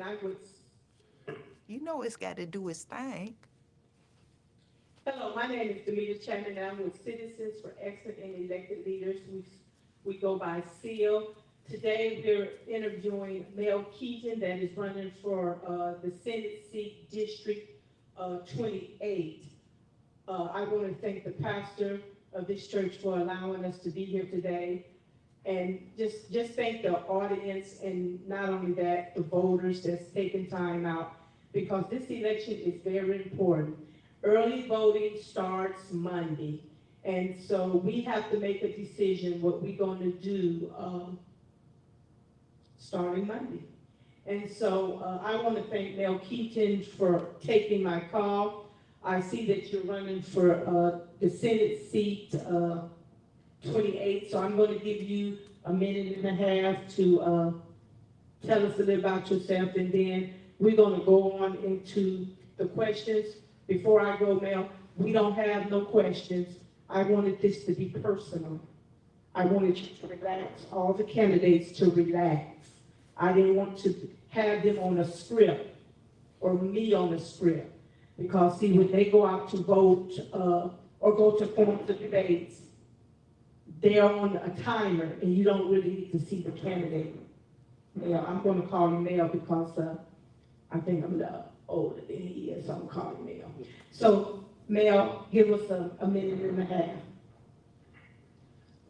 I would. You know it's got to do its thing. Hello, my name is Damita Chatman, and I'm with Citizens for Excellent and Elected Leaders. We go by C.E.E.L. Today, we're interviewing Mel Keyton, that is running for the Senate seat District 28. I want to thank the pastor of this church for allowing us to be here today. And just thank the audience, and not only that, the voters that's taking time out, because this election is very important. Early voting starts Monday, and so we have to make a decision what we're going to do starting Monday. And so I want to thank Mel Keyton for taking my call. I see that you're running for the Senate seat 28, so I'm going to give you a minute and a half to tell us a little about yourself, and then we're going to go on into the questions. Before I go, Mel, we don't have no questions. I wanted this to be personal. I wanted you to relax, all the candidates to relax. I didn't want to have them on a script or me on a script, because see, when they go out to vote or go to form the debates, they're on a timer, and you don't really need to see the candidate. Mel, I'm going to call you Mel because I think I'm older than he is, so I'm calling Mel. So, Mel, give us a minute and a half.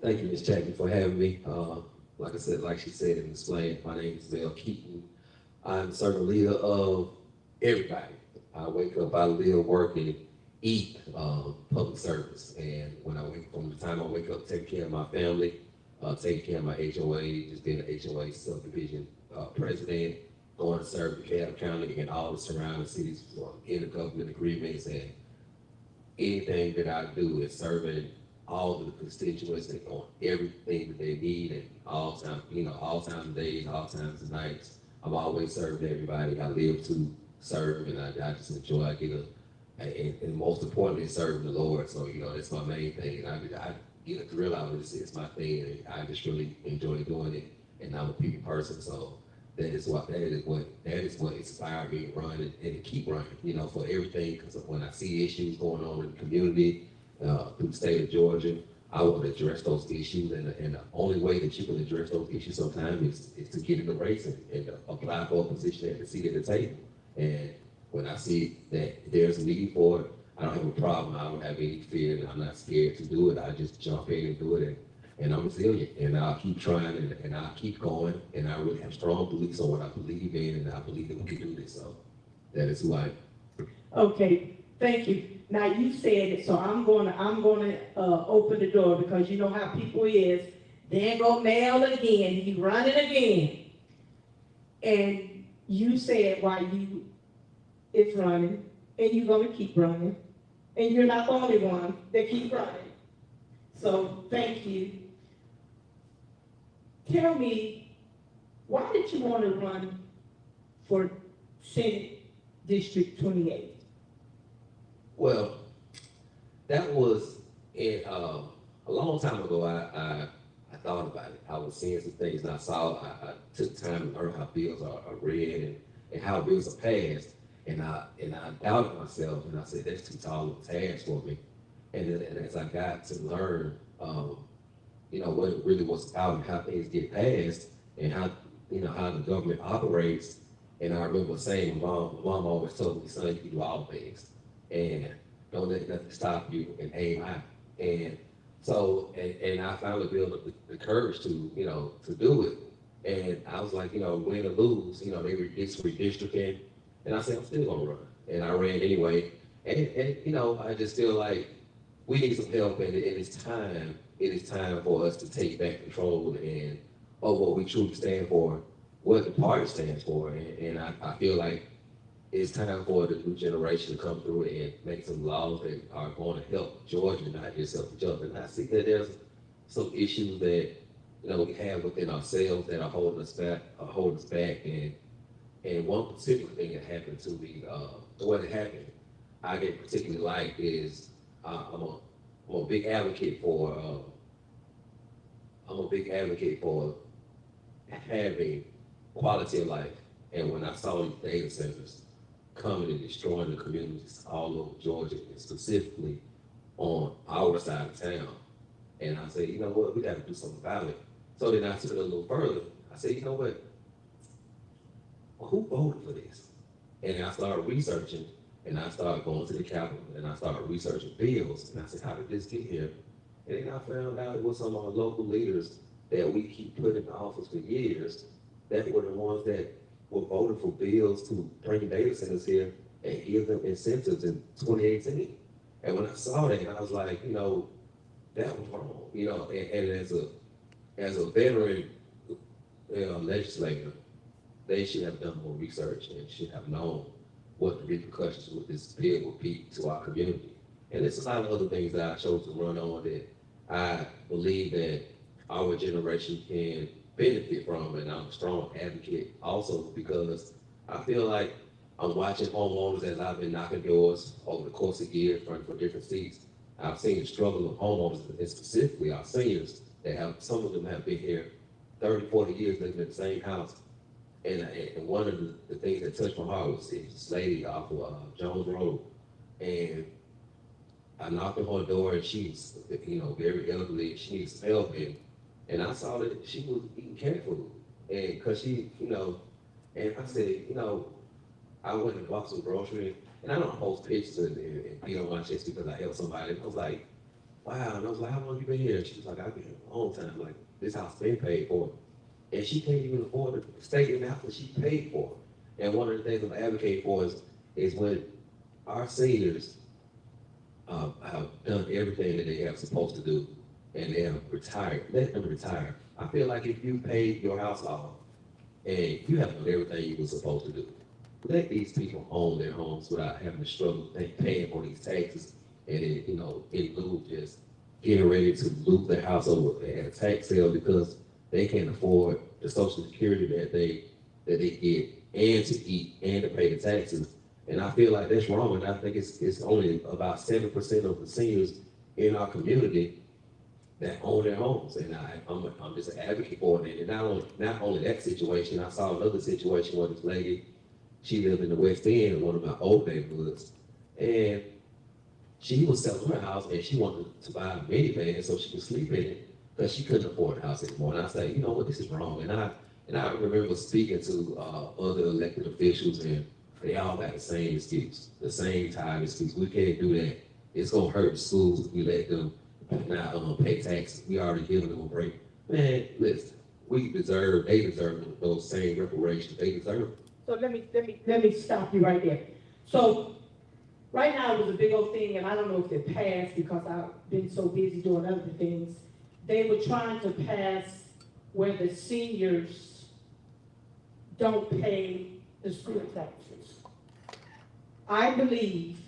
Thank you, Ms. Chapman, for having me. Like I said, like she said and explained, my name is Mel Keyton. I'm a servant leader of everybody. I wake up, I live, work, and eat public service. And when from the time I wake up, taking care of my family, taking care of my HOA, just being an HOA subdivision president, going to serve DeKalb County and all the surrounding cities for intergovernment agreements, and anything that I do is serving all of the constituents and on everything that they need, and all times, all times of days, all times of nights. I'm always serving everybody. I live to serve, and I just enjoy. I get and most importantly, serving the Lord. So that's my main thing. And I get a thrill out of this. It's my thing, and I just really enjoy doing it. And I'm a people person, so that is what inspired me to run and keep running. For everything. Because when I see issues going on in the community through the state of Georgia, I want to address those issues, and the only way that you can address those issues sometimes is to get in the race and apply for a position at the seat at the table. And when I see that there's a need for it, I don't have a problem. I don't have any fear, and I'm not scared to do it. I just jump in and do it, and I'm resilient, and I'll keep trying, and I'll keep going, and I really have strong beliefs on what I believe in, and I believe that we can do this. So that is who I am. Okay, thank you. Now you said it, so I'm gonna open the door, because you know how people is. There go Mel again. He running again, and you said why you is running, and you're gonna keep running, and you're not the only one that keep running. So thank you. Tell me, why did you want to run for Senate District 28? Well, that was a long time ago. I thought about it. I was seeing some things, and I saw. I took time to learn how bills are read and how bills are passed, and I doubted myself, and I said that's too tall of a task for me. And as I got to learn, what it really was about and how things get passed, and how the government operates. And I remember saying, mom always told me, son, you can do all things, and don't let nothing stop you, and aim high. And so, and I finally built up the courage to do it. And I was like, win or lose, they were redistricting, and I said, I'm still gonna run. And I ran anyway. And I just feel like we need some help, and it is time for us to take back control and of what we truly stand for, what the party stands for. And I feel like it's time for the new generation to come through and make some laws that are going to help Georgia, not just help each other. And I see that there's some issues that we have within ourselves that are holding us back. And one particular thing that happened to me, what happened, I didn't particularly like is I'm a big advocate for having quality of life And when I saw these data centers coming and destroying the communities all over Georgia, and specifically on our side of town, and I said, you know what, we got to do something about it. So then I took it a little further. I said, you know what, who voted for this? And I started researching, and I started going to the Capitol, and I started researching bills, and I said, how did this get here? And then I found out it was some of our local leaders that we keep putting in office for years that were the ones that were voting for bills to bring data centers here and give them incentives in 2018. And when I saw that, I was like, you know, that was wrong. You know, and as a veteran legislator, they should have done more research and should have known what the repercussions with this bill would be to our community. And there's a lot of other things that I chose to run on that I believe that our generation can benefit from, and I'm a strong advocate also because I feel like I'm watching homeowners as I've been knocking doors over the course of years for different seats. I've seen the struggle of homeowners, and specifically our seniors that have, some of them have been here 30, 40 years living in the same house. And one of the things that touched my heart was this lady off of Jones Road. And I knocked on her door and she was, you know, very elderly. She needed some help. And I saw that she was eating cat food. And cause she, you know, and I said, you know, I went and bought some groceries. And I don't post pictures and beat on my chest because I helped somebody. And I was like, wow. And I was like, how long have you been here? And she was like, I've been here a long time. Like, this house been paid for. And she can't even afford to stay in the house that she paid for. And one of the things I'm advocating for is when our seniors have done everything that they have supposed to do and they have retired, let them retire. I feel like if you paid your house off and you have done everything you were supposed to do, let these people own their homes without having to struggle paying for these taxes and then, you know, in lieu of just getting ready to loot their house over at a tax sale because they can't afford the Social Security that they get and to eat and to pay the taxes. And I feel like that's wrong. And I think it's only about 7% of the seniors in our community that own their homes. And I'm just an advocate for it. And not only that situation, I saw another situation where this lady, she lived in the West End in one of my old neighborhoods. And she was selling her house and she wanted to buy a minivan so she could sleep in it because she couldn't afford the house anymore. And I said, you know what, this is wrong. And I remember speaking to other elected officials and they all got the same excuse, the same time excuse. We can't do that. It's gonna hurt the schools if we let them not pay taxes. We already giving them a break. Man, listen, they deserve those same reparations. They deserve it. So let me stop you right there. So right now it was a big old thing, and I don't know if it passed because I've been so busy doing other things. They were trying to pass where the seniors don't pay the school taxes. I believe,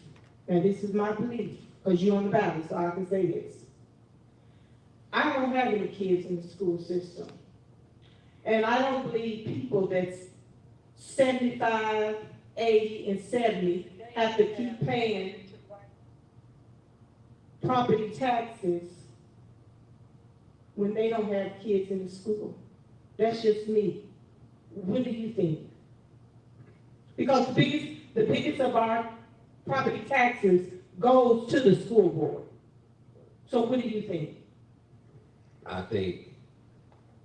and this is my belief, because you're on the ballot, so I can say this. I don't have any kids in the school system. And I don't believe people that's 75, 80, and 70 have to keep paying property taxes when they don't have kids in the school. That's just me. What do you think? Because the biggest of our property taxes goes to the school board. So what do you think? I think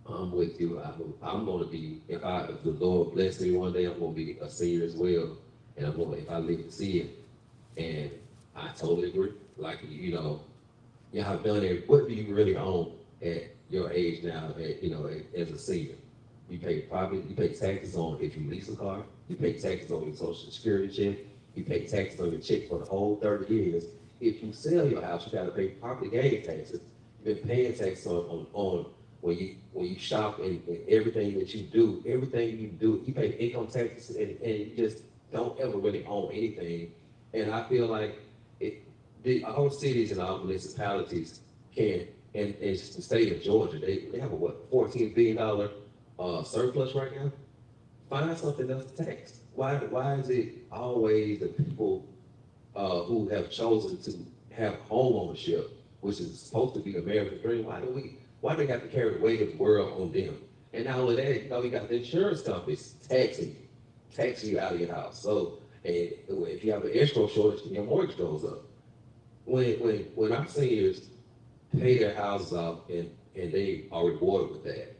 I'm with you. I'm going to be, if the Lord bless me one day, I'm going to be a senior as well. And if I live to see it. And I totally agree. Like, you know, you have done it. What do you really own at your age now, as a senior? You pay taxes on if you lease a car. You pay taxes on your Social Security check. You pay taxes on your check for the whole 30 years. If you sell your house, you got to pay property gain taxes. You've been paying taxes on when you shop and everything that you do, you pay income taxes and you just don't ever really own anything. And I feel like our cities and our municipalities can, and it's the state of Georgia, they have a $14 billion surplus right now. Find something else to tax. Why is it always the people who have chosen to have home ownership, which is supposed to be the American dream? Why do they have to carry the weight of the world on them? And not only that, you got the insurance companies taxing you. tax you out of your house. So, and if you have an escrow shortage, your mortgage goes up. When our seniors pay their houses off and they are rewarded with that,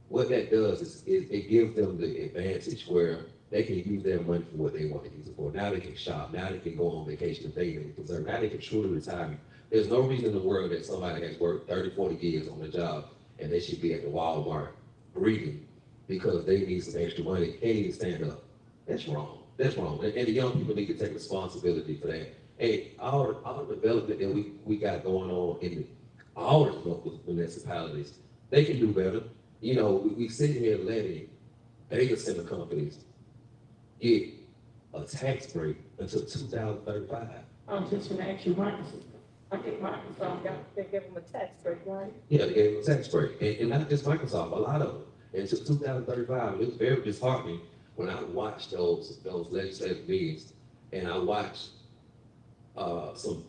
what that does is it gives them the advantage where they can use their money for what they want to use it for. Now they can shop. Now they can go on vacation if they deserve. Now they can truly retire. There's no reason in the world that somebody has worked 30, 40 years on the job and they should be at the Walmart breathing because they need some extra money, can't even stand up. That's wrong. That's wrong. And the young people need to take responsibility for that. And all the development that we got going on in all the local municipalities, they can do better. You know, we sit here letting data center companies get a tax break until 2035. I was just gonna ask you, Microsoft. I think Microsoft they gave them a tax break, right? Yeah, they gave them a tax break. And not just Microsoft, a lot of them. Until 2035, it was very disheartening when I watched those legislative meetings and I watched some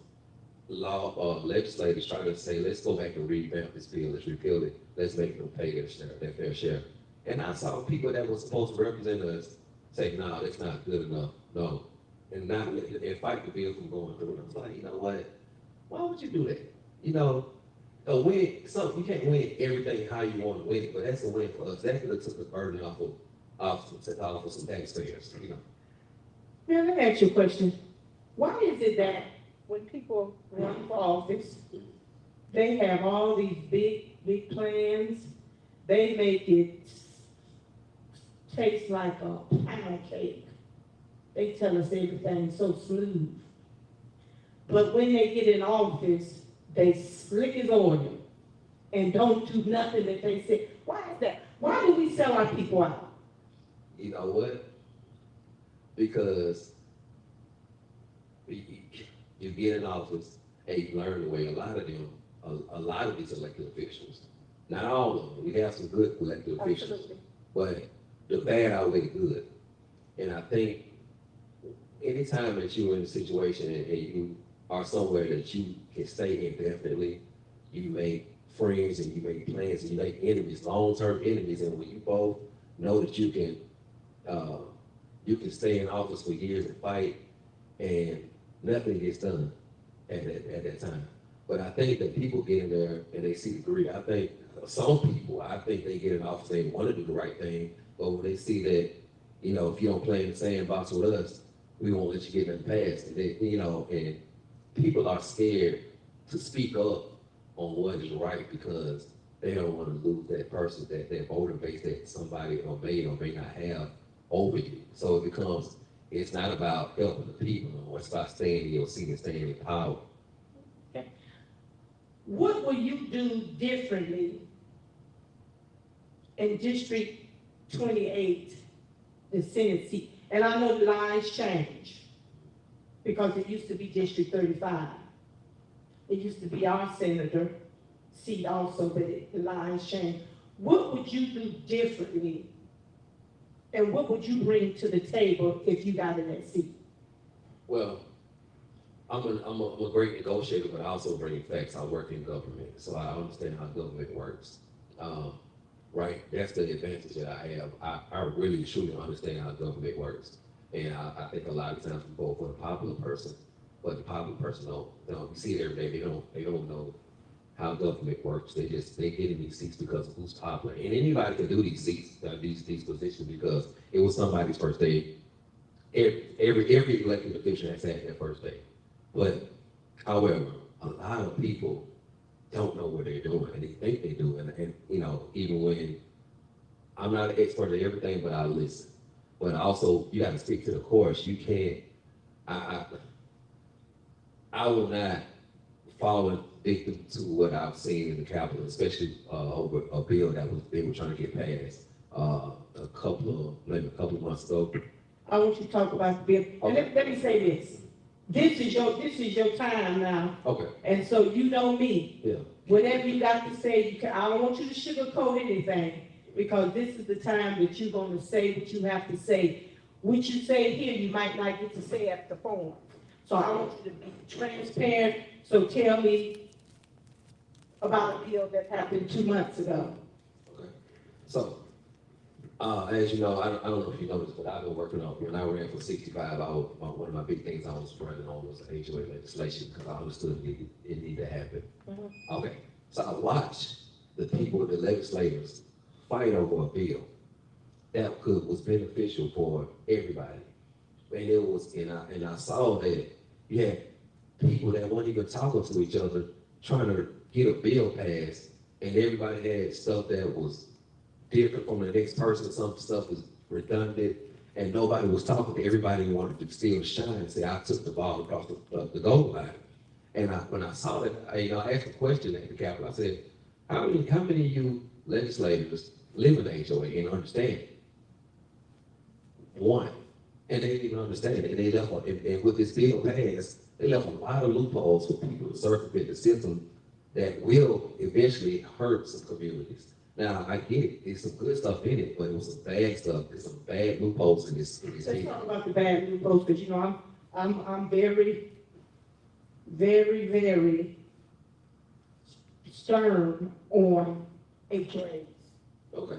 legislators trying to say, let's go back and revamp this bill, let's repeal it, let's make them pay their fair share. And I saw people that were supposed to represent us say, no, that's not good enough, no. And fight the bill from going through. And I was like, you know what? Why would you do that? You know, you can't win everything how you want to win it, but that's a win for us. That could have took the burden off of some taxpayers, you know. Now, let me ask you a question. Why is it that when people run for office, they have all these big plans, they make it taste like a pound cake. They tell us everything's so smooth. But when they get in office, they slick as oil and don't do nothing that they say. Why is that? Why do we sell our people out? You know what? Because you get in office and you learn the way a lot of these elected officials, not all of them, we have some good elected officials, Absolutely. but the bad outweigh the good. And I think anytime that you're in a situation and you are somewhere that you can stay indefinitely, you make friends and you make plans and you make enemies, long-term enemies, and when you both know that you can stay in office for years and fight and nothing gets done at that time. But I think that people get in there and they see the greed. I think some people, they get in office, they want to do the right thing, but when they see that, you know, if you don't play in the sandbox with us, we won't let you get in the past. And they, you know, and people are scared to speak up on what is right because they don't want to lose that person, that voter base that somebody may or may not have over you. So it's not about helping the people, no, it's about staying in your seat and staying in power. Okay. What will you do differently in District 28, the Senate seat? And I know the lines change because it used to be District 35. It used to be our senator seat also, but the lines changed. What would you do differently? And what would you bring to the table if you got in that seat? Well, I'm a great negotiator, but I also bring facts. I work in government, so I understand how government works. Right? That's the advantage that I have. I really truly understand how government works. And I think a lot of times we vote for the popular person, but the popular person don't. You see it every day. They don't know how government works. They get in these seats because of who's popular. And anybody can do these seats, these positions because it was somebody's first day. Every elected official has had their first day. But however, a lot of people don't know what they're doing and they think they do. And you know, even when I'm not an expert at everything, but I listen. But also you got to stick to the course. You can't, I will not fall victim to what I've seen in the Capitol, especially over a bill they were trying to get passed a couple of months ago. I want you to talk about the bill. Okay. And let me say this. This is your time now. Okay. And so you know me. Yeah. Whatever you got to say, I don't want you to sugarcoat anything because this is the time that you're going to say what you have to say. What you say here, you might not get to say at the forum. So I want you to be transparent. So tell me about a bill that happened 2 months ago. Okay. So As you know, I don't know if you noticed, but I've been working on, when I ran for 65, one of my big things I was running on was HOA legislation, because I understood it needed to happen. Okay, so I watched the people, the legislators, fight over a bill that was beneficial for everybody. And I saw that you had people that weren't even talking to each other, trying to get a bill passed, and everybody had stuff that was different from the next person. Some stuff was redundant, and nobody was talking. Everybody wanted to still shine and say, I took the ball across the goal line. And when I saw that, I asked a question at the Capitol. I said, how many of you legislators live in the HOA and understand it? One. And they didn't even understand it. And they left, and with this bill passed, they left a lot of loopholes for people to circumvent the system that will eventually hurt some communities. Now, I get it, there's some good stuff in it, but it was some bad stuff, there's some bad loopholes in this Let's bill. talk about the bad loopholes, because I'm very, very, very stern on HOAs. Okay.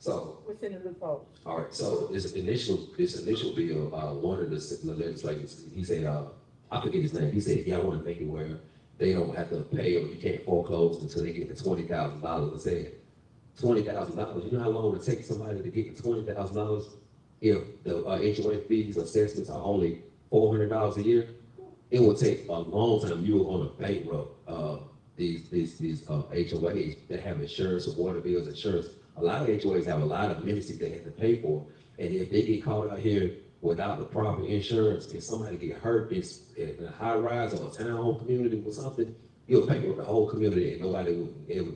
So, What's in the loopholes? all right, so this initial bill, one of the legislators, he said, I forget his name, he said, yeah, I want to make it where they don't have to pay, or you can't foreclose until they get the $20,000. I said, $20,000, you know how long it takes somebody to get the $20,000 if the HOA fees, assessments are only $400 a year? It will take a long time. You are going to bankrupt these HOAs that have insurance or water bills, insurance. A lot of HOAs have a lot of amenities they have to pay for, and if they get caught out here without the proper insurance, and somebody get hurt in a high rise or a townhome community or something, you'll bankrupt the whole community, and nobody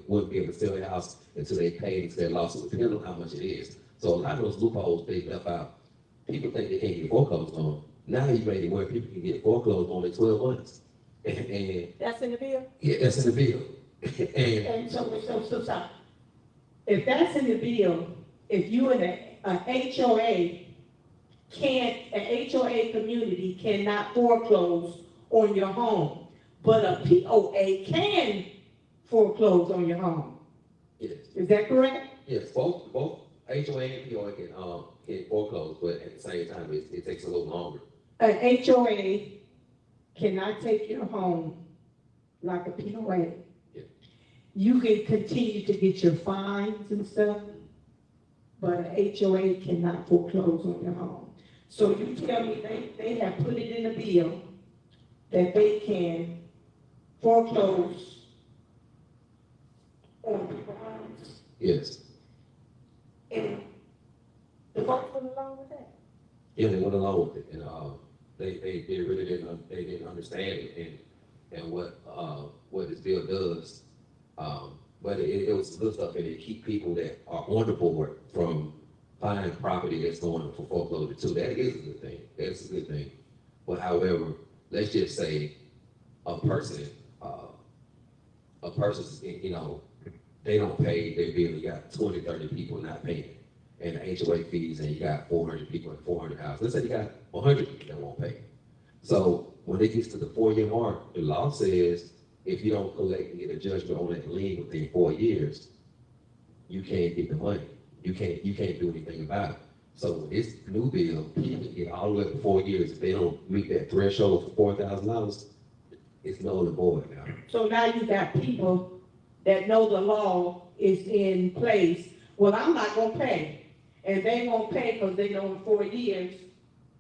wouldn't be able to sell their house until they pay into their lawsuit, depending on how much it is. So a lot of those loopholes they left out. People think they can't get foreclosed on. Now you made it where people can get foreclosed on in 12 months. And That's in the bill? yeah, that's in the bill. and And so, if that's in the bill, if you in an HOA an HOA community cannot foreclose on your home, but a POA can foreclose on your home. yes, Is that correct? yes, both HOA and POA can foreclose, but at the same time, it takes a little longer. An HOA cannot take your home like a POA. Yeah. You can continue to get your fines and stuff, but an HOA cannot foreclose on your home. So you tell me they have put it in the bill that they can foreclose on people's homes, Yes. and the folks went along with that. Yeah, they went along with it, and they really didn't understand it and what this bill does. But it was good stuff, and it keep people that are on the board from buying property that's going for foreclosure too. That is a good thing. That's a good thing. But however, let's just say a person, they don't pay their bill. You got 20, 30 people not paying, and the HOA fees, and you got 400 people in 400 houses. Let's say you got 100 people that won't pay. So when it gets to the 4-year mark, the law says if you don't collect and get a judgment on that lien within 4 years, you can't get the money. You can't do anything about it. So with this new bill, people can get all the way up to 4 years. If they don't meet that threshold for $4,000, it's null and void now. So now you got people that know the law is in place. Well, I'm not gonna pay, and they won't pay because they know in 4 years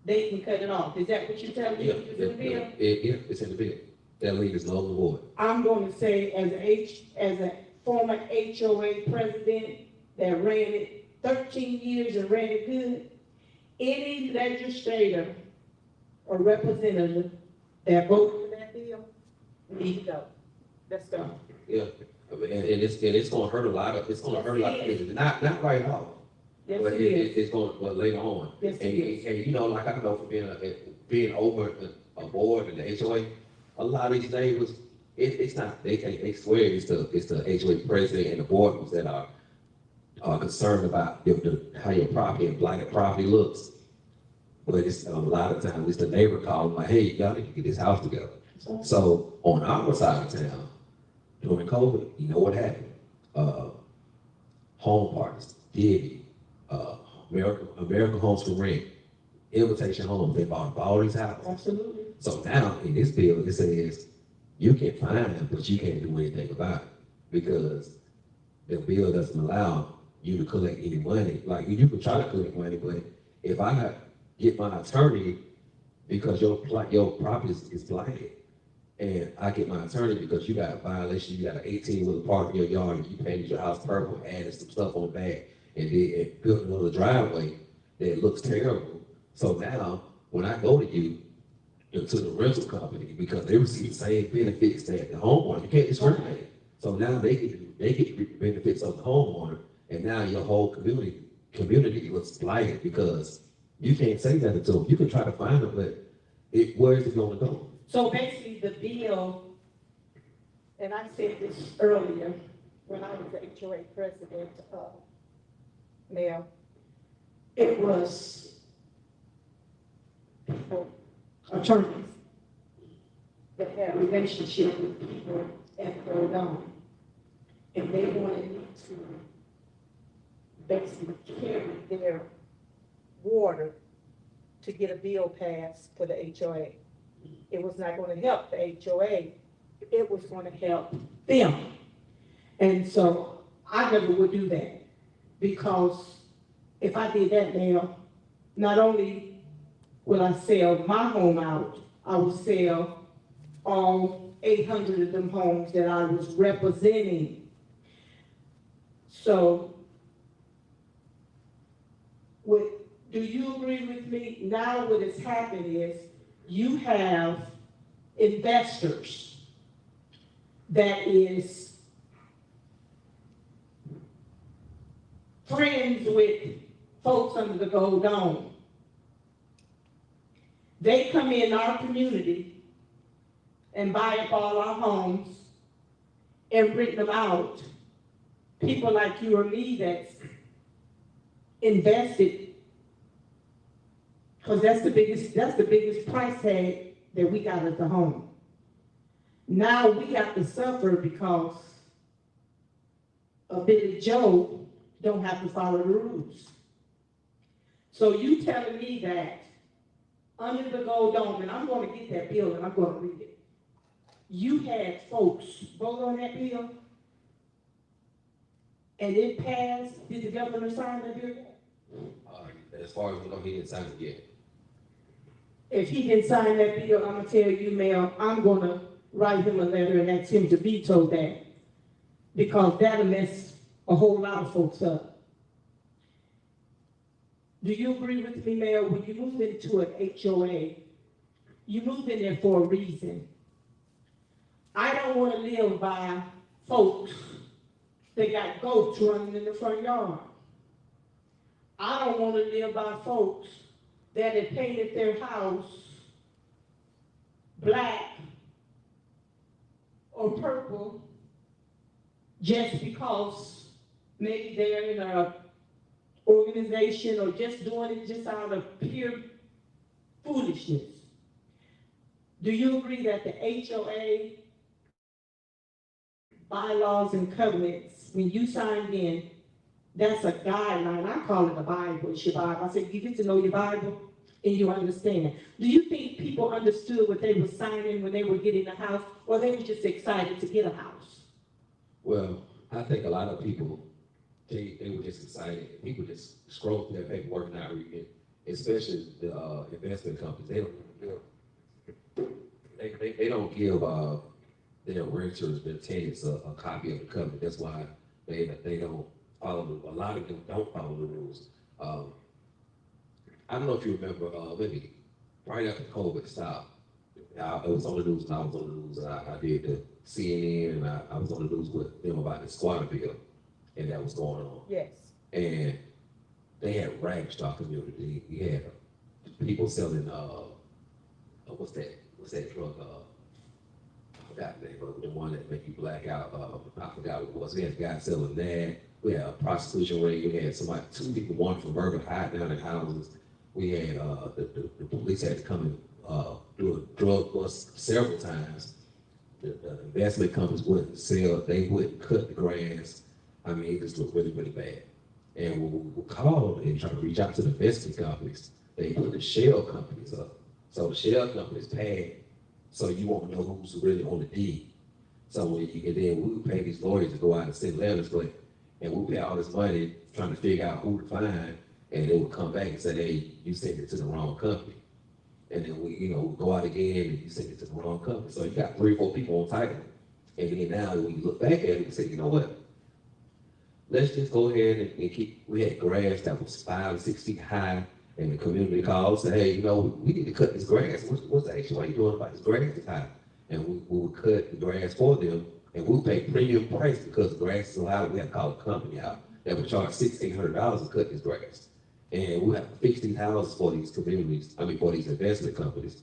they can cut it off. Is that what you're telling me? Yeah, Is in the bill? yeah, it's in the bill. That lien is null and void. I'm going to say, as a former HOA president that ran it 13 years and ran it good, any legislator or representative that voted for that bill need to go. Let's go. Yeah, I mean, and it's gonna hurt a lot of cases. Not right now, Yes, but it is. it's going, but later on. Yes, it is. And like I know from being over a board in the HOA, a lot of these neighbors, it's not, they swear it's the HOA president and the board members that are concerned about how your property and blighted property looks. But it's a lot of times, it's the neighbor calling like, hey, y'all need to get this house together. So on our side of town, during COVID, you know what happened? Home parties, Diddy, uh, American Homes for Rent, Invitation Homes, they bought up all these houses. Absolutely. So now in this bill, it says you can fine them, but you can't do anything about it because the bill doesn't allow you to collect any money. Like you can try to collect money, but if I get my attorney because your property is blighted, and I get my attorney because you got a violation, you got an 18-wheeler parked in your yard, and you painted your house purple, added some stuff on the back, and then built another driveway that looks terrible. So now, when I go to you, to the rental company, because they receive the same benefits that the homeowner, you can't discriminate. So now they get the benefits of the homeowner, and now your whole community looks blighted because you can't say nothing to them. You can try to find them, but where is it going to go? So basically, the bill, and I said this earlier, when I was the HOA president, Mel, it was people, attorneys, that had relationship with people at Rhode Island. And they wanted me to basically carry their water to get a bill passed for the HOA. It was not going to help the HOA, it was going to help them. And so I never would do that, because if I did that now, not only would I sell my home out, I would sell all 800 of them homes that I was representing. So, do you agree with me? Now what has happened is you have investors that is friends with folks under the gold dome. They come in our community and buy up all our homes and rent them out. People like you or me that's invested, because that's the biggest price tag that we got at the home. Now we got to suffer because a Billy Joe don't have to follow the rules. So you telling me that under the gold dome, and I'm going to get that bill and I'm going to read it. You had folks vote on that bill, and it passed. Did the governor sign that bill? As far as we know, he didn't sign it yet. If he didn't sign that bill, I'm gonna tell you, Mel, I'm gonna write him a letter and ask him to veto that, because that'll mess a whole lot of folks up. Do you agree with me, Mel? When you move into an HOA, you move in there for a reason. I don't want to live by folks that got goats running in the front yard. I don't want to live by folks that have painted their house black or purple just because maybe they're in a organization or just doing it just out of pure foolishness. Do you agree that the HOA bylaws and covenants, when you signed in, that's a guideline? I call it a Bible. It's your Bible. I said, you get to know your Bible and you understand. Do you think people understood what they were signing when they were getting a house, or they were just excited to get a house? Well, I think a lot of people, they were just excited. People just scroll through their paperwork and not read it, especially the investment companies. They don't give their renters, their tenants, a copy of the covenant. That's why they don't follow a lot of them don't follow the rules. I don't know if you remember, maybe right after COVID stopped, it was on the news, and I was on the news, and I did the CNN, and I was on the news with them about the squatter bill, and that was going on. Yes. And they had rags to our community. We had people selling, what's that drug? I forgot the name of it, the one that make you black out. I forgot what it was. We had guys selling that. We had a prostitution ring. We had two people, one from Burger, hiding down in houses. We had the police had to come and do a drug bust several times. The investment companies wouldn't sell. They wouldn't cut the grass. I mean, it just looked really, really bad. And when we called and tried to reach out to the investment companies, they put the shell companies up. So the shell companies pay, so you won't know who's really on the deed. So and then we would pay these lawyers to go out and send letters, and we pay all this money trying to figure out who to find, and they would come back and say, hey, you sent it to the wrong company. And then we go out again and you send it to the wrong company. So you got 3 or 4 people on title. And then now when you look back at it, you say, you know what? Let's just go ahead and we had grass that was 5 or 6 feet high, and the community called, said, hey, we need to cut this grass. What's the HOA doing about this grass is high? And we would cut the grass for them, and we would pay premium price because the grass is so high, we had to call a company out that would charge $1,600 to cut this grass. And we have to fix these houses for these communities, for these investment companies.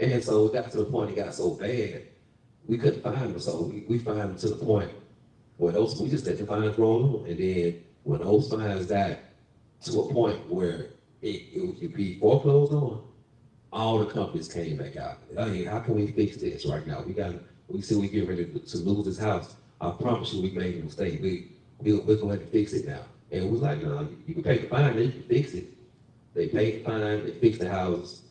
And so it got to the point it got so bad, we couldn't find them. So we find them to the point where we just let the fines roll on. And then when those fines got to a point where it could be foreclosed on, all the companies came back out. I mean, how can we fix this right now? We see we get ready to lose this house. I promise you we made a mistake. We're going to fix it now. And it was like, no, you can pay the fine, then you can fix it. They paid the fine, they fixed the houses.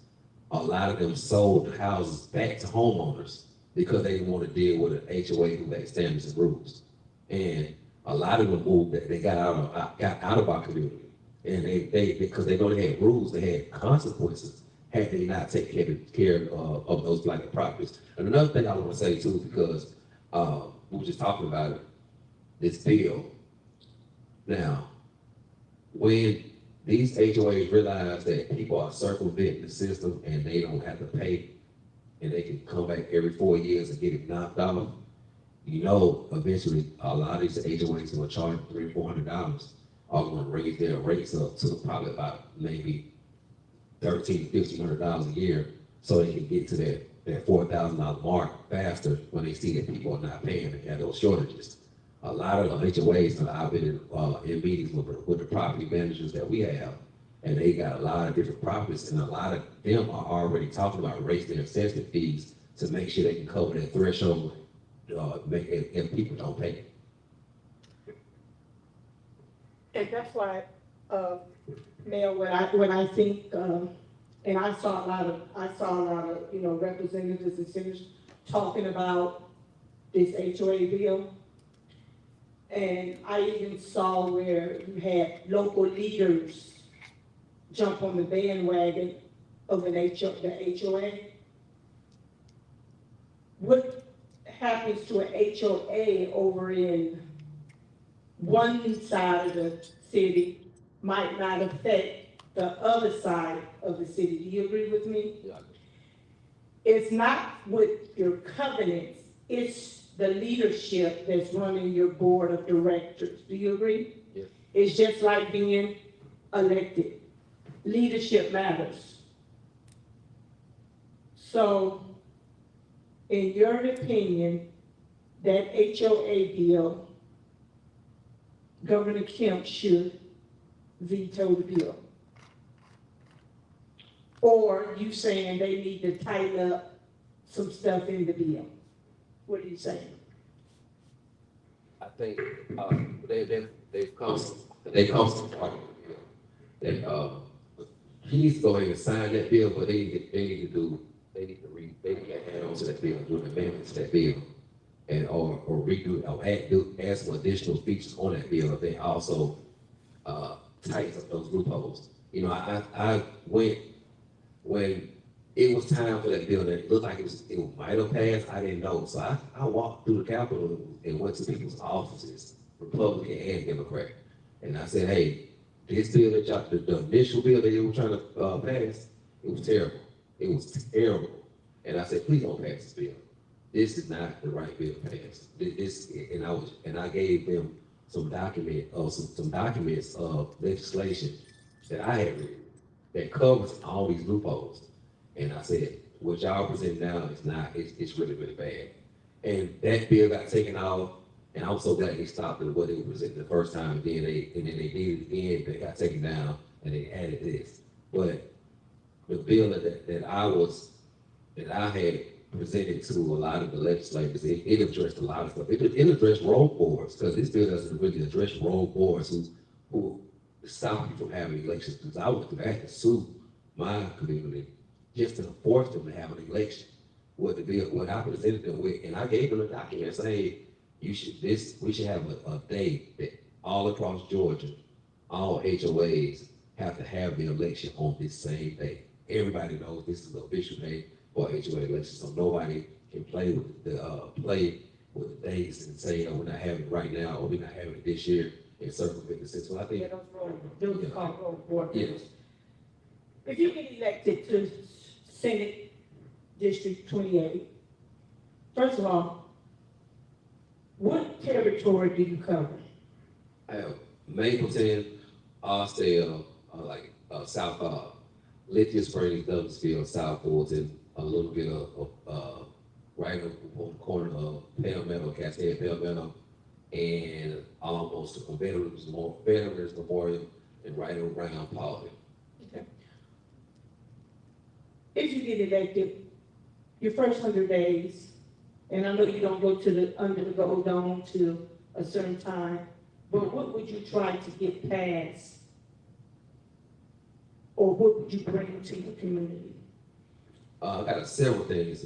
A lot of them sold the houses back to homeowners because they didn't want to deal with an HOA who had standards and rules. And a lot of them moved, they got out of our community. And they because they know they had rules, they had consequences had they not taken care of those blighted properties. And another thing I want to say too, because we were just talking about it, this bill. Now, when these HOAs realize that people are circumventing the system and they don't have to pay, and they can come back every 4 years and get it knocked off, eventually a lot of these HOAs who are charging $300 or $400 are going to raise their rates up to probably about maybe $1,300 to $1,500 a year, so they can get to that $4,000 mark faster when they see that people are not paying and have those shortages. A lot of the HOAs that I've been in meetings with the property managers that we have, and they got a lot of different properties, and a lot of them are already talking about raising their assessment fees to make sure they can cover that threshold if people don't pay. And that's why, Mel, when I think, and I saw a lot of, representatives and senators talking about this HOA bill. And I even saw where you had local leaders jump on the bandwagon of the HOA. What happens to an HOA over in one side of the city might not affect the other side of the city. Do you agree with me? Yeah. It's not with your covenants, it's the leadership that's running your board of directors. Do you agree? Yes. It's just like being elected. Leadership matters. So, in your opinion, that HOA bill, Governor Kemp should veto the bill? Or you saying they need to tighten up some stuff in the bill? What are you saying? I think they've come from part of the bill. He needs to go ahead and sign that bill, but they need to add on to that bill, do an amendment to that bill, and or redo or add some additional features on that bill. They also tighten up those loopholes. I went when it was time for that bill, and it looked like it might have passed. I didn't know, so I walked through the Capitol and went to people's offices, Republican and Democrat, and I said, "Hey, this bill that y'all, the initial bill that you were trying to pass, it was terrible. It was terrible." And I said, "Please don't pass this bill. This is not the right bill to pass." And I gave them some documents of legislation that I had written that covers all these loopholes. And I said, what y'all present now is not, it's really, really bad. And that bill got taken off, and I'm so glad they stopped at what they were presenting the first time, and then they did it again, but it got taken down, and they added this. But the bill that I had presented to a lot of the legislators, it addressed a lot of stuff. It addressed road boards, because this bill doesn't really address road boards who stop you from having elections, because I went back and sued my community just to force them to have an election. What the bill, what I presented them with, and I gave them a document saying, we should have a day that all across Georgia, all HOAs have to have the election on this same day. Everybody knows this is the official day for HOA election, so nobody can play with the days and say, we're not having it right now, or we're not having it this year, and circumvent the system. So I think, Yeah, those are called road board yes. members. If you get elected to Senate District 28, first of all, what territory do you cover? I have Mapleton, Austell, South, Lithia Springs, Douglasville, South Fulton, a little bit of right on the corner of Palmetto, Cascade Palmetto, and almost to Veterans Memorial, and right around Paulding. Okay. If you get elected, your first 100 days, and I know you don't go to the under the gold dome to a certain time, but what would you try to get past, or what would you bring to your community? I got several things,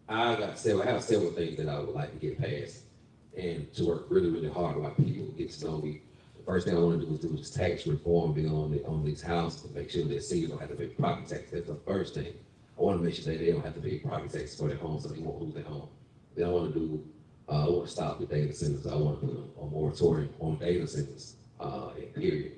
I have several things that I would like to get past and to work really, really hard about people get to know me. The first thing I want to do is do this tax reform bill on these houses to make sure that seniors don't have to pay property tax. That's the first thing. I want to make sure that they don't have to pay property tax for their home, so they won't lose their home. Then I want to stop the data centers. I want to put a moratorium on data centers, period.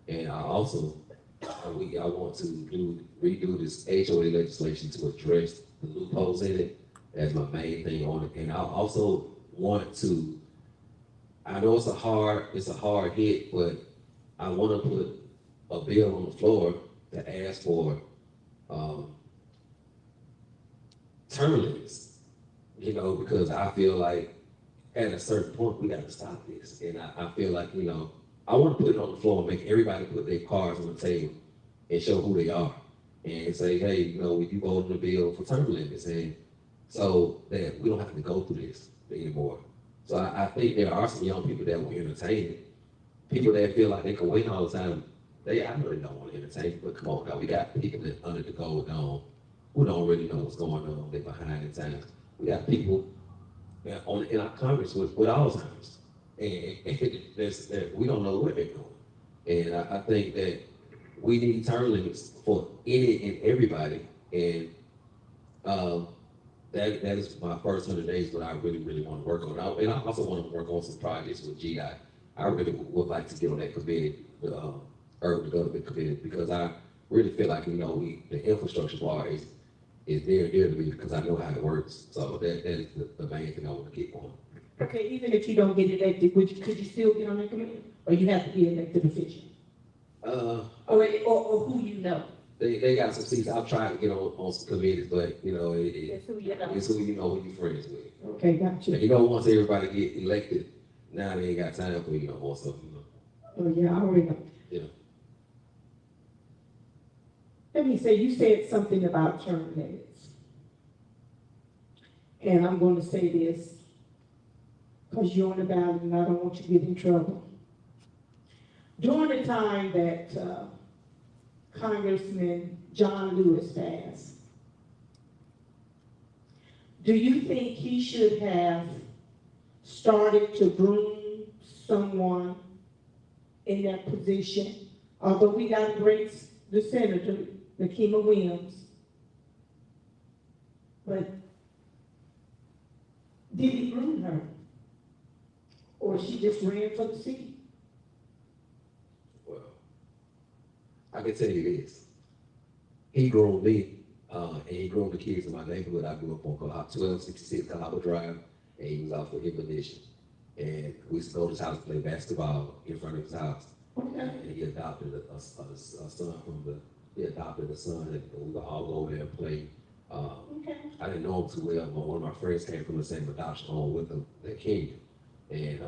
And I also, I want to redo this HOA legislation to address the loopholes in it. That's my main thing on it. And I also want to, I know it's a hard hit, but I want to put a bill on the floor to ask for term limits, because I feel like at a certain point we got to stop this. And I feel like, I want to put it on the floor and make everybody put their cards on the table and show who they are and say, hey, you vote on the bill for term limits, and so that we don't have to go through this anymore. So I think there are some young people that will entertain it. People that feel like they can win all the time, I know they don't want to entertain it, but come on now, we got people that under the gold dome who don't really know what's going on, they're behind in time. We got people in our Congress with Alzheimer's, and we don't know what they're doing. And I think that we need term limits for any and everybody, and that is my first 100 days, but I really, really want to work on it. And I also want to work on some projects with GDOT. I really would like to get on that committee, the urban development committee, because I really feel like, the infrastructure part is dear to me, because I know how it works. So that is the main thing I want to get on. Okay, even if you don't get elected, could you still get on that committee, or you have to be elected official? Or who you know? They got some seats. I've tried to get on some committees, but It's who you know. it's who who you're friends with. Okay, got you. And once everybody get elected, now they ain't got time for you no more. So Oh, yeah, I already know. Yeah. Let me say, you said something about term limits. And I'm going to say this, because you're on the ballot and I don't want you to get in trouble. During the time that Congressman John Lewis passed, do you think he should have started to groom someone in that position? Although we got to great the Senator, Nakima Williams, but did he groom her? Or she just ran for the seat? Well, I can tell you this. He groomed me, and he groomed the kids in my neighborhood. I grew up on 1266 Cahaba Drive, and he was out for Ignition. And we used to go to his house to play basketball in front of his house. Okay. And he adopted a son he adopted a son, and we would all go over there and play. Okay. I didn't know him too well, but one of my friends came from the same adoption home with him, that Kenya. And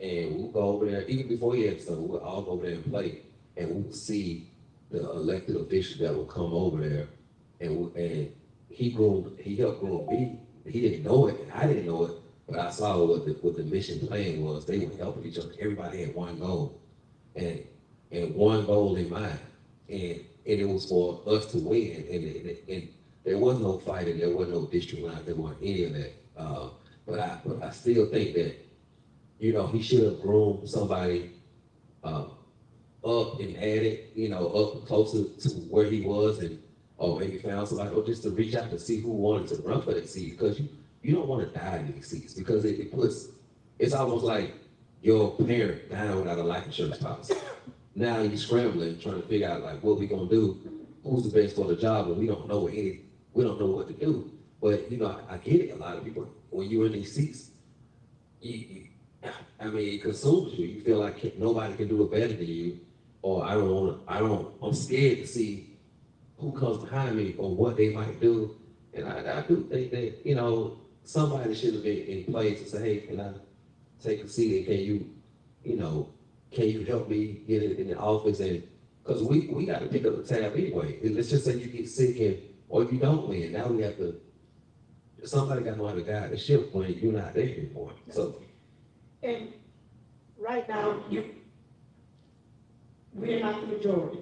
we would go over there, even before he had son, we would all go over there and play. And we would see the elected officials that would come over there, and he helped groom me. He didn't know it, and I didn't know it, But I saw what the mission plan was. They were helping each other. Everybody had one goal, and one goal in mind, and it was for us to win. And there was no fighting. There was no district line. There weren't any of that. But I still think that he should have groomed somebody uh, up and added, up closer to where he was, and or maybe found somebody, or just to reach out to see who wanted to run for that seat, because you don't want to die in these seats, because it's almost like your parent dying without a life insurance policy. Now you're scrambling, trying to figure out like what we gonna do, who's the best for the job, and we don't know what to do. But I get it. A lot of people, when you're in these seats, it consumes you. You feel like nobody can do it better than you, or I'm scared to see who comes behind me or what they might do. And I do think that, somebody should have been in place to say, hey, can I take a seat, and can you help me get it in the office? And because we got to pick up the tab anyway. And let's just say you get sick, or if you don't win, now we have to, somebody got to know how to guide the ship when you're not there anymore. So. And right now, we're not the majority.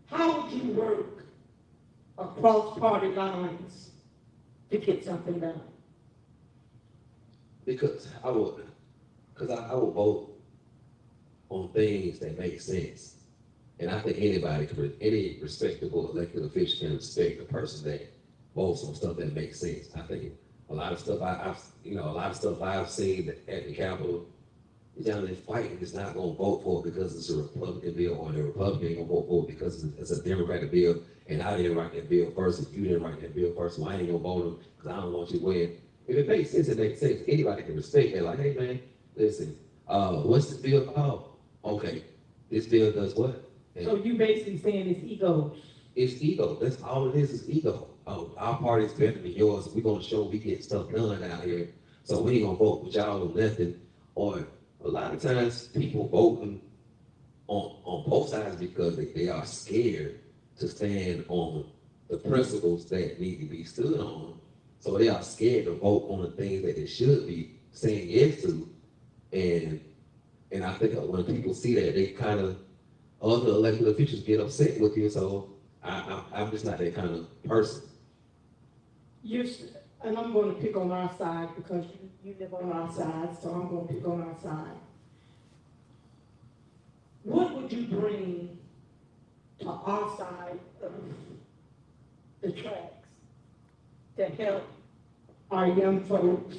How would you work across party lines to get something done? Because I would vote on things that make sense. And I think any respectable elected official can respect the person that votes on stuff that makes sense. I think a lot of stuff I've seen at the Capitol, down there fighting is not going to vote for it because it's a Republican bill, or the Republican ain't going to vote for it because it's a Democratic bill, and I didn't write that bill first, and you didn't write that bill first, so I ain't going to vote them because I don't want you to win. If it makes sense, it makes sense. Anybody can respect that. Like, hey man, listen, what's this bill called? Okay, this bill does what? And so you basically saying it's ego. it's ego. That's all it is ego. Oh, our party's better than yours. We're going to show we get stuff done out here. So we ain't going to vote with y'all on nothing. Or a lot of times people voting on both sides because they are scared to stand on the principles that need to be stood on. So they are scared to vote on the things that they should be saying yes to. And I think when people see that, they kind of, other elected officials get upset with you. So I'm just not that kind of person. And I'm going to pick on our side because you live on our side, so I'm going to pick on our side. What would you bring to our side of the tracks to help our young folks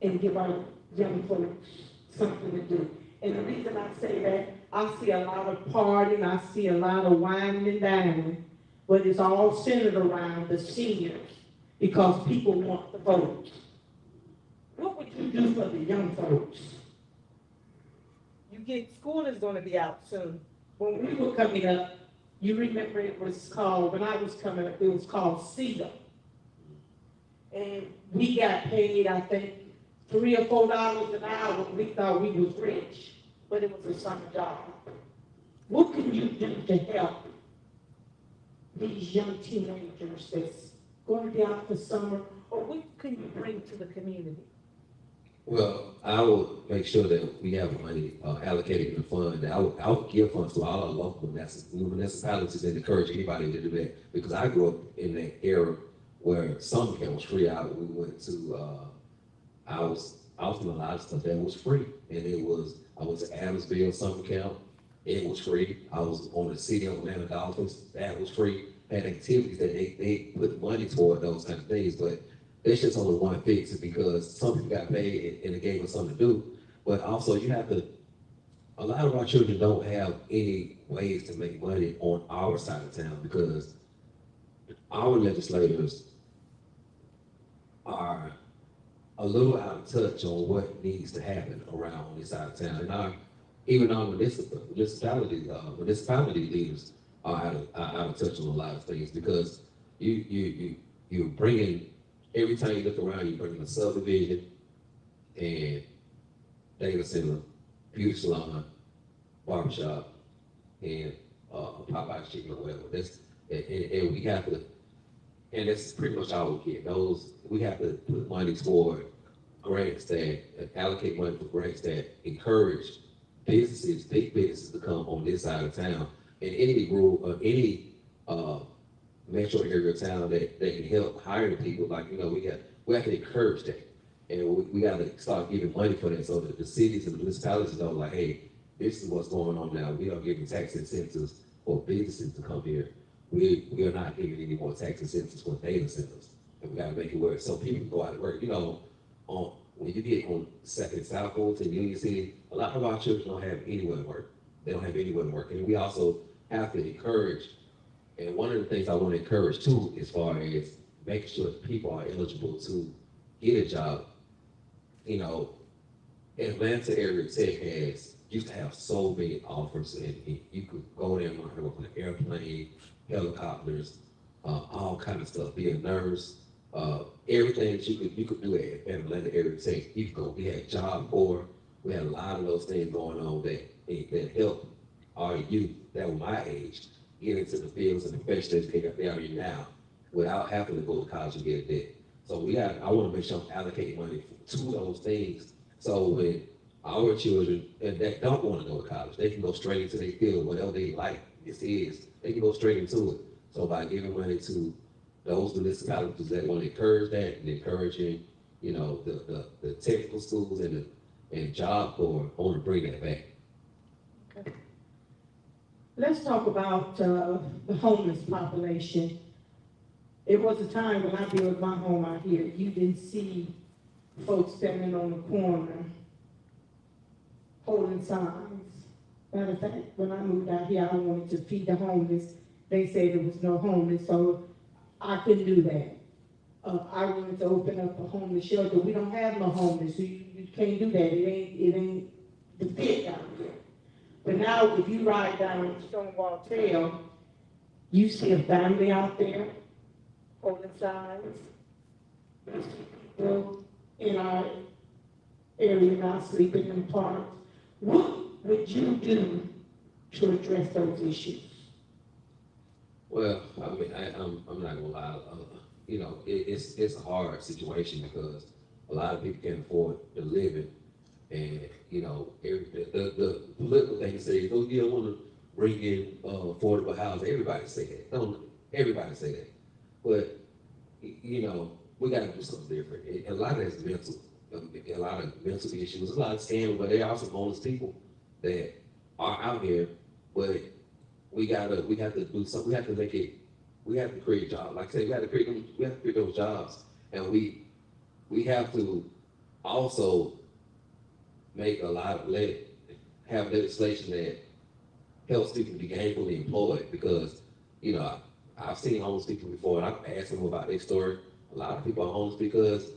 and give our young folks something to do? And the reason I say that, I see a lot of partying, I see a lot of whining and dining, but it's all centered around the seniors because people want the vote. What would you do for the young folks? School is going to be out soon. When we were coming up, you remember it was called, when I was coming up, it was called C.E.E.L. And we got paid, I think, $3 or $4 an hour. We thought we was rich, but it was a summer job. What can you do to help these young teenagers that's going to be out for summer, or what can you bring to the community? Well, I will make sure that we have money allocated in the fund. I would give funds to all our local municipalities and encourage anybody to do that, because I grew up in that era where summer camp was free. I was in a lot of stuff that was free, and I went to Adamsville summer camp. It was free. I was on the City of Atlanta Dolphins. That was free. Had activities that they put money toward, those kind of things, but there's just only one fix, because some people got paid and it gave us something to do. But also a lot of our children don't have any ways to make money on our side of town, because our legislators are a little out of touch on what needs to happen around on this side of town. And even our municipality leaders are out of touch on a lot of things, because you're bringing, every time you look around, you're bringing a subdivision and data center, beauty salon, barbershop, and Popeye's chicken or whatever. And we have to, and that's pretty much all we get. We have to put money toward grants that allocate money for grants that encourage businesses, big businesses to come on this side of town. And any rural, any metro area town that can help hire people, like, we have to encourage that. And we got to start giving money for that so that the cities and the municipalities know, like, hey, this is what's going on now. We are giving tax incentives for businesses to come here. We are not giving any more tax incentives for data centers. And we got to make it work so people can go out and work. When you get on Second South Fulton, Union City, a lot of our children don't have anywhere to work. They don't have anywhere to work. And we also have to encourage, and one of the things I want to encourage too, as far as making sure that people are eligible to get a job. Atlanta area tech used to have so many offers, and you could go there and learn how to work on an airplane, helicopters, all kind of stuff, be a nurse, everything that you could do at Atlanta area tech. You could go. We had Job Corps. We had a lot of those things going on that helped our youth that were my age get into the fields and professions they are in now without having to go to college and get a debt. So I want to make sure I'm allocating money to those things. So when our children that don't want to go to college, they can go straight into their field, whatever they like this is, they can go straight into it. So by giving money to those municipalities that want to encourage that and encouraging, the technical schools and Job Corps, I want to bring that back. Okay. Let's talk about the homeless population. It was a time when I built my home out here, you didn't see folks standing on the corner holding signs. Matter of fact, when I moved out here, I wanted to feed the homeless. They said there was no homeless, so I couldn't do that. I wanted to open up a homeless shelter. We don't have no homeless, so you can't do that. It ain't the fit down here. But now, if you ride down Stonewall Trail, you see a family out there holding signs. You see people in our area now sleeping in parks. What would you do to address those issues? Well, I mean, I'm not gonna lie. It's a hard situation because a lot of people can't afford the living, and the political thing says, "Oh, yeah, I want to bring in affordable housing." Everybody say that. Don't everybody say that? But we got to do something different. A lot of that's mental. A lot of mental issues. A lot of scamming, but there are also homeless people that are out here, but we have to do something. We have to create jobs. Like I said, we have to create those jobs, and we have to also have legislation that helps people be gainfully employed. Because I've seen homeless people before, and I've asked them about their story. A lot of people are homeless because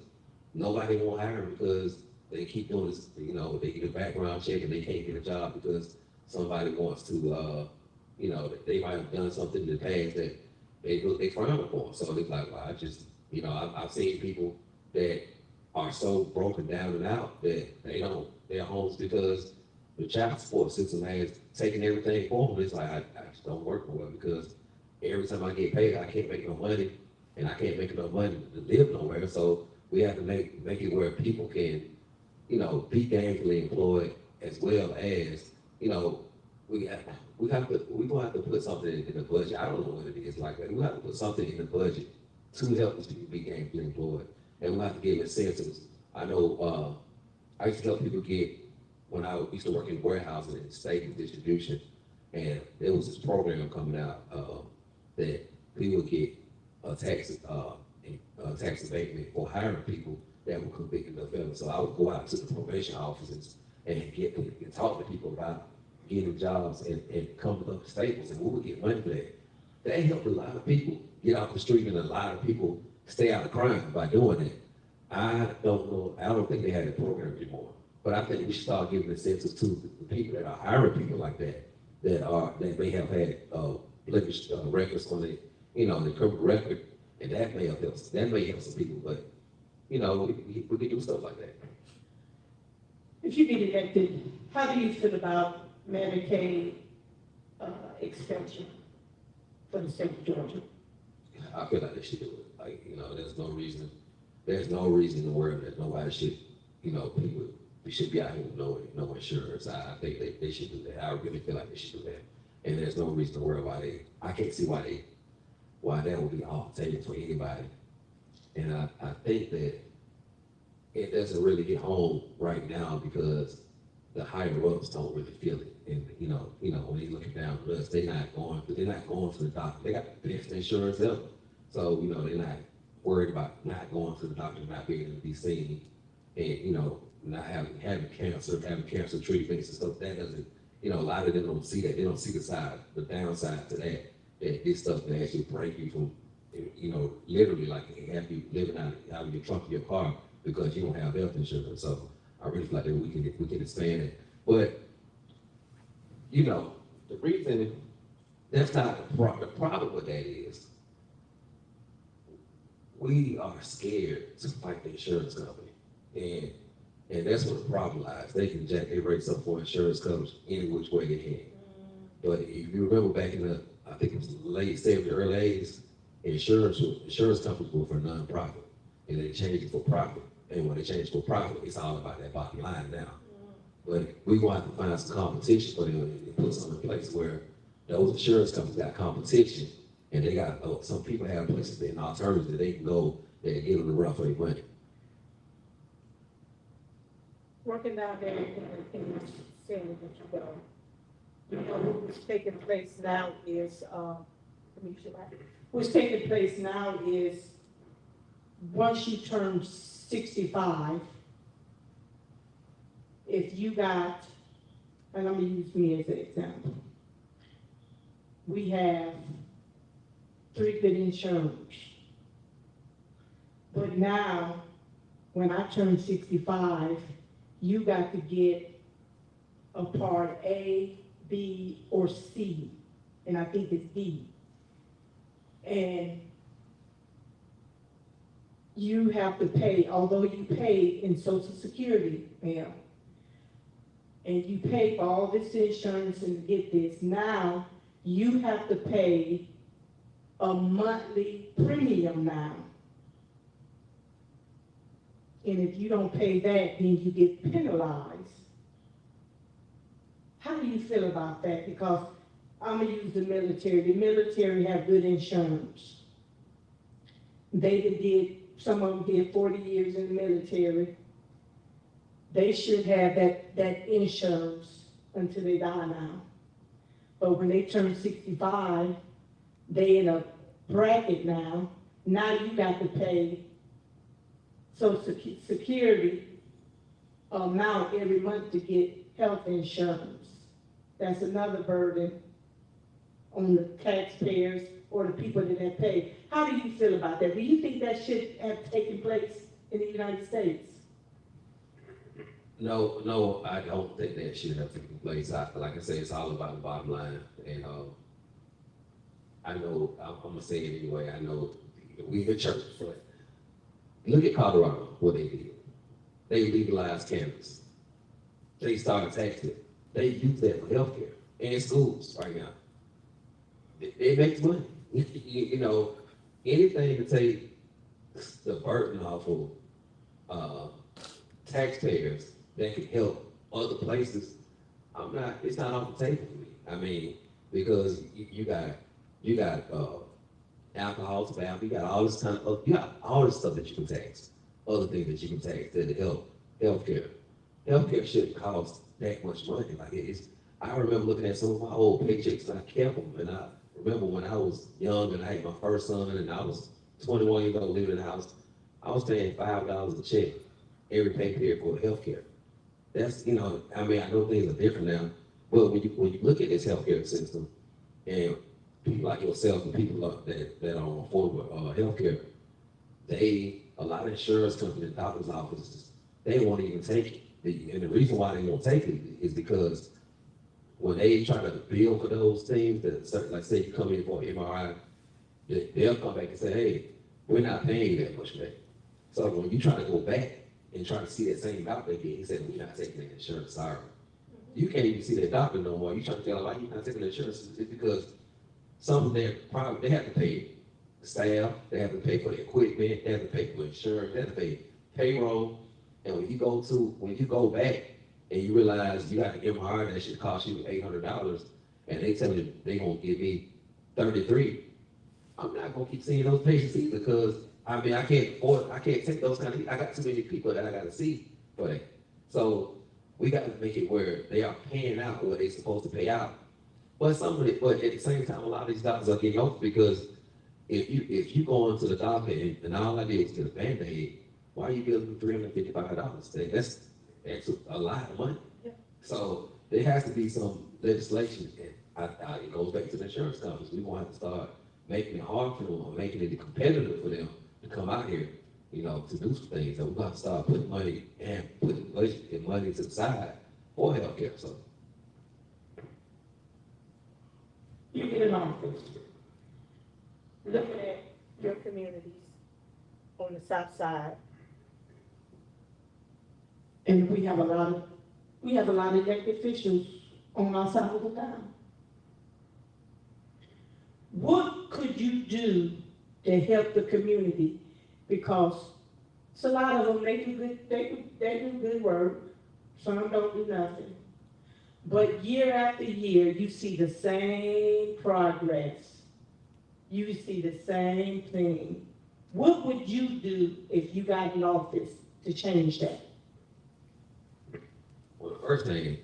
nobody won't hire them because they keep doing this. They get a background check and they can't get a job because somebody wants to. They might have done something in the past that they frown upon. So they're like, well, I've seen people that are so broken down and out that they're homeless because the child support system has taken everything for them. It's like, I just don't work nowhere because every time I get paid, I can't make no money, and I can't make enough money to live nowhere. So we have to make it where people can, be gainfully employed, as well as, we're gonna have to put something in the budget. I don't know what it is like that. We have to put something in the budget to help these people be gainfully employed, and we have to give incentives. I know I used to help people when I used to work in warehousing and stadium distribution, and there was this program coming out that people would get a tax abatement for hiring people that were convicted of felonies. So I would go out to the probation offices and talk to people about getting jobs and coming up to Staples, and we would get money for that. That helped a lot of people get off the street, and a lot of people stay out of crime by doing that. I don't know. I don't think they have that program anymore. But I think we should start giving incentives to the people that are hiring people like that may have had blemish records on the criminal record, and that may help some people. But we can do stuff like that. If you get elected, how do you feel about Medicaid expansion for the state of Georgia? I feel like they should do it. There's no reason in the world that nobody should people, we should be out here with no insurance. I think they should do that. I really feel like they should do that. And there's no reason to worry why I can't see why that would be off the table for anybody. And I think that it doesn't really hit home right now because the higher ups don't really feel it. And when they looking down at us, they're not going to the doctor. They got the best insurance ever. So, they're not worried about not going to the doctor, not being able to be seen, and, not having cancer treatments and stuff. That doesn't, a lot of them don't see that. They don't see the downside to that this stuff can actually break you from, literally like it can have you living out of your trunk of your car because you don't have health insurance. So I really feel like that we can expand it. But, the reason that's not the problem with that is we are scared to fight the insurance company. And that's what the problem lies. They can jack their rates up for insurance coverage any which way they can. But if you remember back in I think it was late 70s, early 80s, insurance companies were for nonprofit. And they changed it for profit. And when they changed it for profit, it's all about that bottom line now. But we're going to have to find some competition for them and put something in place where those insurance companies got competition and they got, some people have places that an alternative that they can go that get them the rough for their money. Working down there in the city that you go, what's taking place now is, what's taking place now is once you turn 65, if you got, and I'm gonna use me as an example, we have 3 good insurance. But now, when I turn 65, you got to get a part A, B, or C, and I think it's D. And you have to pay, although you pay in Social Security, ma'am, and you pay for all this insurance and get this, now you have to pay a monthly premium now. And if you don't pay that, then you get penalized. How do you feel about that? Because I'm gonna use the military. The military have good insurance. Some of them did 40 years in the military. They should have that insurance until they die now. But when they turn 65, they in a bracket now. Now you got to pay Social Security amount every month to get health insurance. That's another burden on the taxpayers or the people that have paid. How do you feel about that? Do you think that should have taken place in the United States? No, I don't think that should have taken place. Like I say, it's all about the bottom line. And I know, I'm gonna say it anyway, I know we the church, but look at Colorado, what they did. They legalized cannabis. They started taxing it. They use that for healthcare and schools right now. It makes money. Anything to take the burden off of taxpayers that can help other places, it's not off the table for me. I mean, because you got alcohol, tobacco, you got all this stuff that you can tax, other things that you can tax that help healthcare. Healthcare shouldn't cost that much money. I remember looking at some of my old paychecks and I kept them. And I remember when I was young and I had my first son and I was 21 years old living in the house, I was paying $5 a check every pay period for healthcare. That's, I know things are different now, but when you look at this healthcare system and people like yourself and people that are on affordable healthcare, a lot of insurance companies, doctors' offices, they won't even take it. And the reason why they won't take it is because when they try to bill for those things, like say you come in for an MRI, they'll come back and say, hey, we're not paying that much back. So when you try to go back and try to see that same doctor again, he said, we're not taking that insurance, sorry. You can't even see that doctor no more. You try to tell them why you're not taking the insurance. It's because some of their private, they have to pay the staff, they have to pay for the equipment, they have to pay for insurance, they have to pay payroll, And when you go back and you realize you got an MRI that should cost you $800, and they tell you they gonna give me 33, I'm not gonna keep seeing those patients either, because I mean, I can't take those kind of, I got too many people that I gotta see for that. So we gotta make it where they are paying out what they're supposed to pay out. But but at the same time, a lot of these doctors are getting off, because if you go into the doctor and all I did was get a Band-Aid, why are you billing $355? That's a lot of money. Yeah. So there has to be some legislation, and it goes back to the insurance companies. We want to start making it hard for them, or making it competitive for them to come out here, to do some things. And we're going to start putting money and putting budget and money to the side for healthcare. So You get an office. Looking at your communities on the south side, And we have a lot of elected officials on our side of the town. What could you do to help the community? Because it's a lot of them, they do good work, some don't do nothing. But year after year, you see the same progress. You see the same thing. What would you do if you got in office to change that? well, the first thing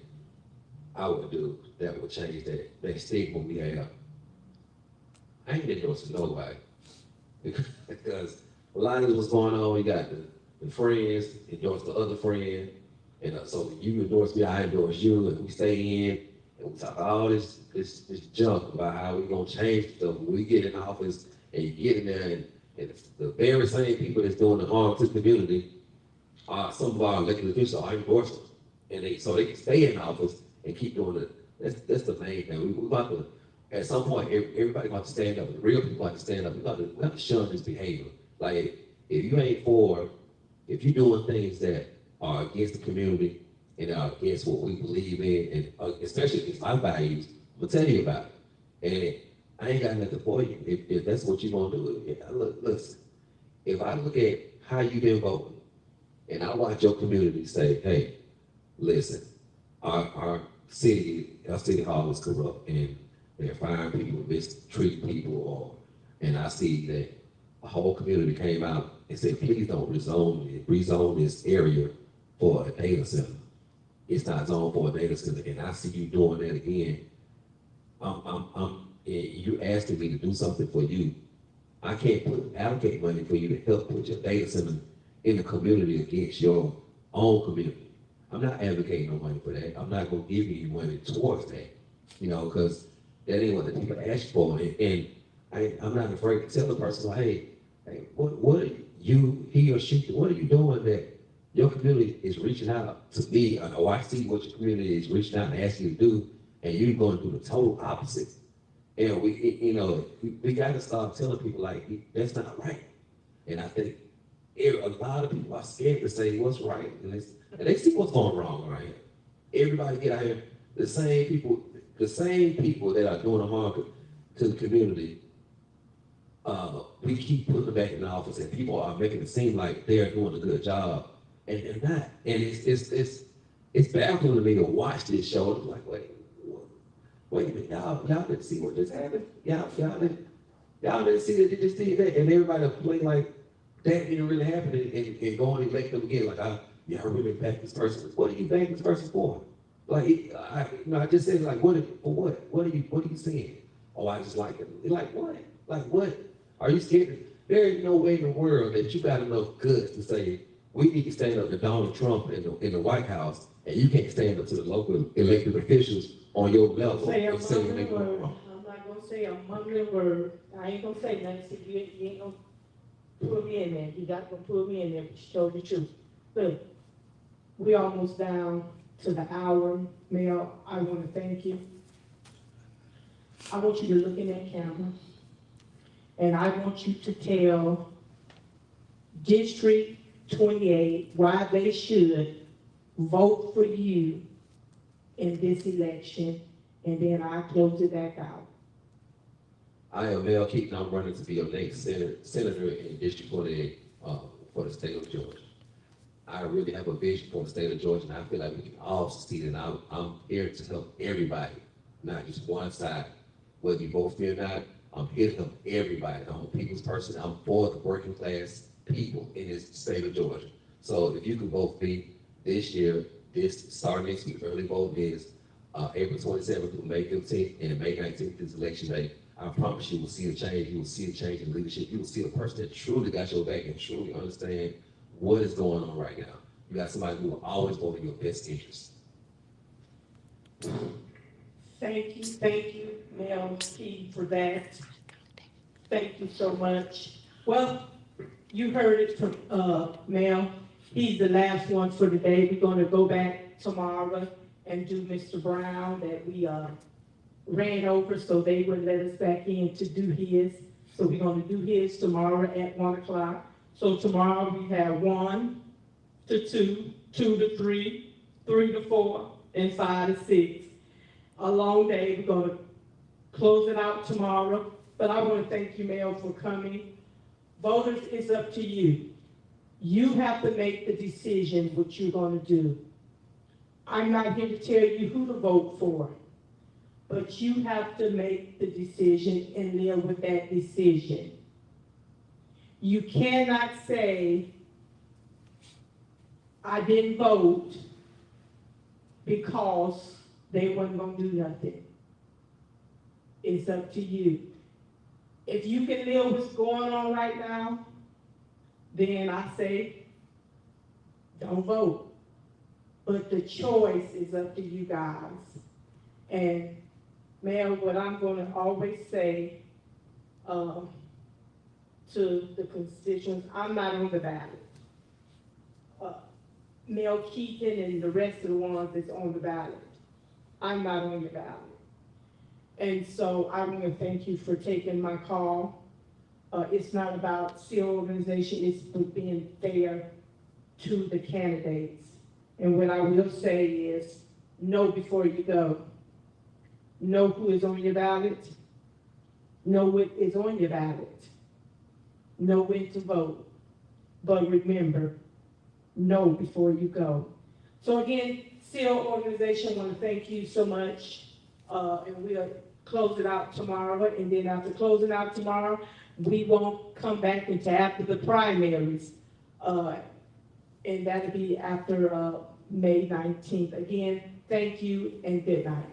I would do that would change that stigma we have, I ain't endorsing nobody. Because a lot of what's going on, you got the friends endorse the other friend, and so you endorse me, I endorse you, and we stay in, and we talk all this junk about how we gonna change stuff. When we get in office, and you get in there, and it's the very same people that's doing the harm to the community, some of our elected officials are endorsing, and so they can stay in office and keep doing it. That's the main thing. We about to, at some point, everybody got to stand up. The real people got to stand up. We got to shun this behavior. Like, if you're doing things that are against the community and are against what we believe in, and especially against my values, I'm gonna tell you about it. And I ain't got nothing for you. If that's what you're gonna do, listen. If I look at how you've been voting, and I watch your community say, hey, listen, our city hall is corrupt, and they're firing people, mistreating people, and I see that a whole community came out and said, please don't rezone this area for a data center. It's not zoned for a data center, and I see you doing that again. You asking me to do something for you. I can't allocate money for you to help put your data center in the community against your own community. I'm not advocating no money for that. I'm not gonna give you money towards that, because that ain't what the people ask for. And I'm not afraid to tell the person, like, hey, what are you, he or she, what are you doing that your community is reaching out to me, or I see what your community is reaching out and asking you to do, and you're going to do the total opposite. And we got to start telling people, like, that's not right. And I think a lot of people are scared to say what's right, and they see what's going wrong, right? Everybody get out here, the same people that are doing the harm to the community, we keep putting them back in the office, and people are making it seem like they're doing a good job, and they're not. And it's baffling to me to watch this show. It's like, wait a minute, y'all didn't see what just happened? Y'all didn't see that they just did that, and everybody play like that didn't really happen, and go and elect them again. Like, y'all really back this person. What are you backing this person for? Like, I just said, like, for what? What are you saying? Oh, I just like it. Like what? Like what? Are you scared? There is no way in the world that you got enough guts to say we need to stand up to Donald Trump in the White House, and you can't stand up to the local elected officials on your level and say they Word. wrong. I'm not gonna say a mumbling word. I ain't gonna say nothing. So you ain't gonna put me in there. You got to put me in there, but you told the truth. Look, we almost down to the hour. Mel, I want to thank you. I want you to look in that camera, and I want you to tell District 28 why they should vote for you in this election, and then I'll close it back out. I am Mel Keyton. I'm running to be your next senator in District 28 for the state of Georgia. I really have a vision for the state of Georgia, and I feel like we can all succeed, and I'm here to help everybody, not just one side. Whether you vote for me or not, I'm here to help everybody. I'm a people's person. I'm for the working class people in this state of Georgia. So if you can vote for me this year, starting next week, early voting is April 27th through May 15th, and May 19th is election day. I promise you will see a change. You will see a change in leadership. You will see a person that truly got your back and truly understand what is going on right now. You got somebody who will always vote in your best interest. Thank you, Mel Keyton, for that. Thank you so much. Well, you heard it from Mel. He's the last one for today. We're going to go back tomorrow and do Mr. Brown that we ran over, so they wouldn't let us back in to do his. So we're going to do his tomorrow at 1 o'clock. So tomorrow we have 1 to 2, 2 to 3, 3 to 4, and 5 to 6. A long day. We're going to close it out tomorrow. But I want to thank you, Mel, for coming. Voters, it's up to you. You have to make the decision what you're going to do. I'm not here to tell you who to vote for, but you have to make the decision and live with that decision. You cannot say, I didn't vote because they weren't going to do nothing. It's up to you. If you can live what's going on right now, then I say, don't vote. But the choice is up to you guys. And Mel, what I'm going to always say to the constituents, I'm not on the ballot. Mel Keyton and the rest of the ones that's on the ballot. I'm not on the ballot. And so I want to thank you for taking my call. It's not about C.E.E.L organization, it's for being fair to the candidates. And what I will say is, know before you go. Know who is on your ballot. Know what is on your ballot. Know when to vote. But remember, know before you go. So again, C.E.E.L organization, I want to thank you so much. And we'll close it out tomorrow. And then after closing out tomorrow, we won't come back until after the primaries. And that'll be after May 19th. Again, thank you and good night.